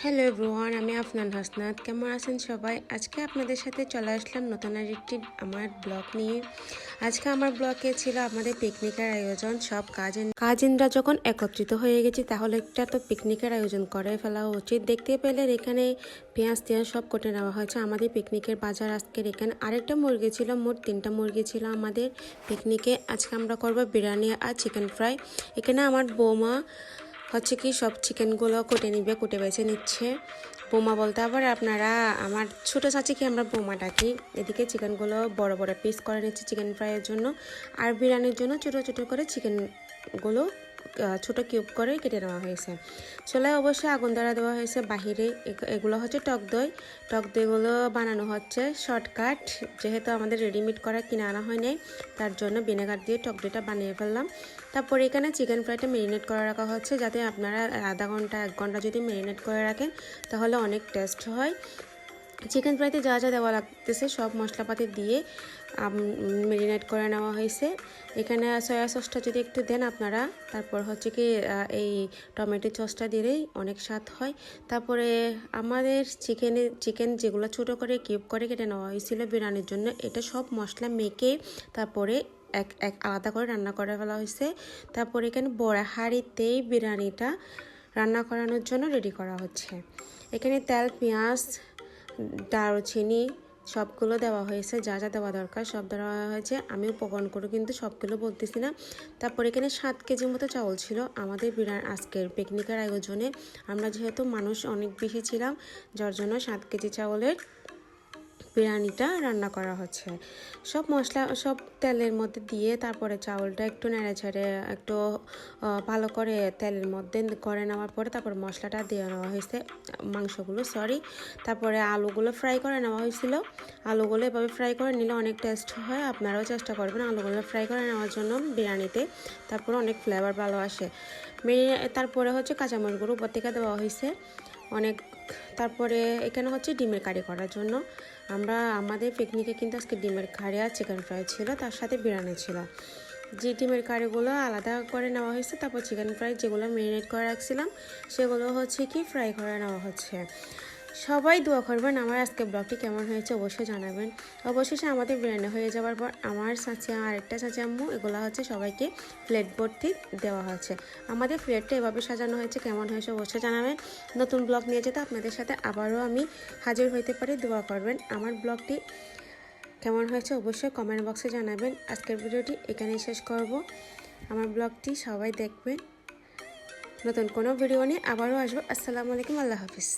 Hello everyone, আমি আফনান হাসনাত। কেমন আছেন সবাই? আজকে আপনাদের সাথে চলে আসলাম নতুন আরেকটি আমার ব্লগ নিয়ে। আজকে আমার ব্লগে ছিল আমাদের পিকনিকের আয়োজন। সব কাজিনরা যখন একত্রিত হয়ে গেছি তাহলে একটা তো পিকনিকের আয়োজন করে ফেলা উচিত। দেখতে পেলেন এখানে পেঁয়াজ সব কেটে নেওয়া হয়েছে আমাদের পিকনিকের বাজার। আজকের এখানে আরেকটা মুরগি ছিল, মোট 3টা মুরগি ছিল আমাদের পিকনিকে। আজকে আমরা করবো বিরিয়ানি আর চিকেন ফ্রাই। এখানে আমার বৌমা হচ্ছে কি সব চিকেনগুলো কুটে বেছে নিচ্ছে। বোমা বলতে আবার আপনারা আমার ছোটো চাচিকে আমরা বোমা ডাকি। এদিকে চিকেনগুলো বড় বড় পিস করে নিচ্ছে চিকেন ফ্রাইয়ের জন্য, আর বিরিয়ানির জন্য ছোটো ছোটো করে চিকেনগুলো ছোটো কিউব করে কেটে নেওয়া হয়েছে। চুলায় অবশ্যই আগুন ধরা দেওয়া হয়েছে। বাহিরে এগুলো হচ্ছে টক দইগুলো বানানো হচ্ছে শর্টকাট, যেহেতু আমাদের রেডিমেড করা কিনে আনা হয় নাই, তার জন্য ভিনেগার দিয়ে টক দইটা বানিয়ে ফেললাম। তারপরে এখানে চিকেন ফ্রাইটা ম্যারিনেট করে রাখা হচ্ছে, যাতে আপনারা আধা ঘন্টা 1 ঘন্টা যদি ম্যারিনেট করে রাখেন তাহলে অনেক টেস্ট হয়। চিকেন ফ্রাইতে যা যা দেওয়া লাগতেছে সব মশলাপাতি দিয়ে ম্যারিনেট করে নেওয়া হয়েছে। এখানে সয়া সসটা যদি একটু দেন আপনারা, তারপর হচ্ছে কি এই টমেটো সসটা দিলেই অনেক স্বাদ হয়। তারপরে আমাদের চিকেন যেগুলো ছোটো করে কিউব করে কেটে নেওয়া হয়েছিল বিরিয়ানির জন্য, এটা সব মশলা মেখে তারপরে এক আলাদা করে রান্না করে ফেলা হয়েছে। তারপরে এখানে বড় হাঁড়িতেই বিরিয়ানিটা রান্না করানোর জন্য রেডি করা হচ্ছে। এখানে তেল, পেঁয়াজ, দারুচিনি সবগুলো দেওয়া হয়েছে, যা যা দেওয়া দরকার সব দেওয়া হয়েছে। আমি উপকরণ করে কিন্তু সবগুলো বলতেছি না। তারপর এখানে 7 কেজির মতো চাউল ছিল আমাদের আজকের পিকনিকের আয়োজনে। আমরা যেহেতু মানুষ অনেক বেশি ছিলাম, যার জন্য 7 কেজি চাউলের বিরিয়ানিটা রান্না করা হচ্ছে। সব মশলা সব তেলের মধ্যে দিয়ে তারপরে চাউলটা একটু নেড়েচেড়ে একটু ভালো করে তেলের মধ্যে করে নেওয়ার পরে তারপর মশলাটা দিয়ে নেওয়া হয়েছে, তারপরে আলুগুলো ফ্রাই করে নেওয়া হয়েছিল। আলুগুলো এভাবে ফ্রাই করে নিলে অনেক টেস্ট হয়, আপনারাও চেষ্টা করবেন আলুগুলো ফ্রাই করে নেওয়ার জন্য বিরিয়ানিতে, তারপরে অনেক ফ্লেভার ভালো আসে। তারপরে হচ্ছে কাঁচামরিচগুলো উপর থেকে দেওয়া হয়েছে অনেক। তারপরে এখানে হচ্ছে ডিমের কারি করার জন্য আমাদের পিকনিকে কিন্তু আজকে ডিমের কারি আর চিকেন ফ্রাই ছিল, তার সাথে বিরিয়ানি ছিল। যে ডিমের কারিগুলো আলাদা করে নেওয়া হয়েছে, তারপর চিকেন ফ্রাই যেগুলো ম্যারিনেট করে রাখছিলাম সেগুলো হচ্ছে কি ফ্রাই করে নেওয়া হচ্ছে। সবাই দোয়া করবেন। আমার আজকে ব্লগটি কেমন হয়েছে অবশ্যই জানাবেন। অবশেষে আমাদের বিরিয়ানি হয়ে যাওয়ার পর আমার চাচি আরেকটা চাচি আম্মু এগুলো হচ্ছে সবাইকে প্লেট ভর্তি দেওয়া হয়েছে। আমাদের প্লেটটা এভাবে সাজানো হয়েছে, কেমন হয়েছে অবশ্যই জানাবেন। নতুন ব্লগ নিয়ে যেতে আপনাদের সাথে আবারও আমি হাজির হইতে পারি, দোয়া করবেন। আমার ব্লগটি কেমন হয়েছে অবশ্যই কমেন্ট বক্সে জানাবেন। আজকের ভিডিওটি এখানেই শেষ করব। আমার ব্লগটি সবাই দেখবেন। নতুন কোনো ভিডিও নিয়ে আবারও আসবো। আসসালামু আলাইকুম, আল্লাহ হাফিজ।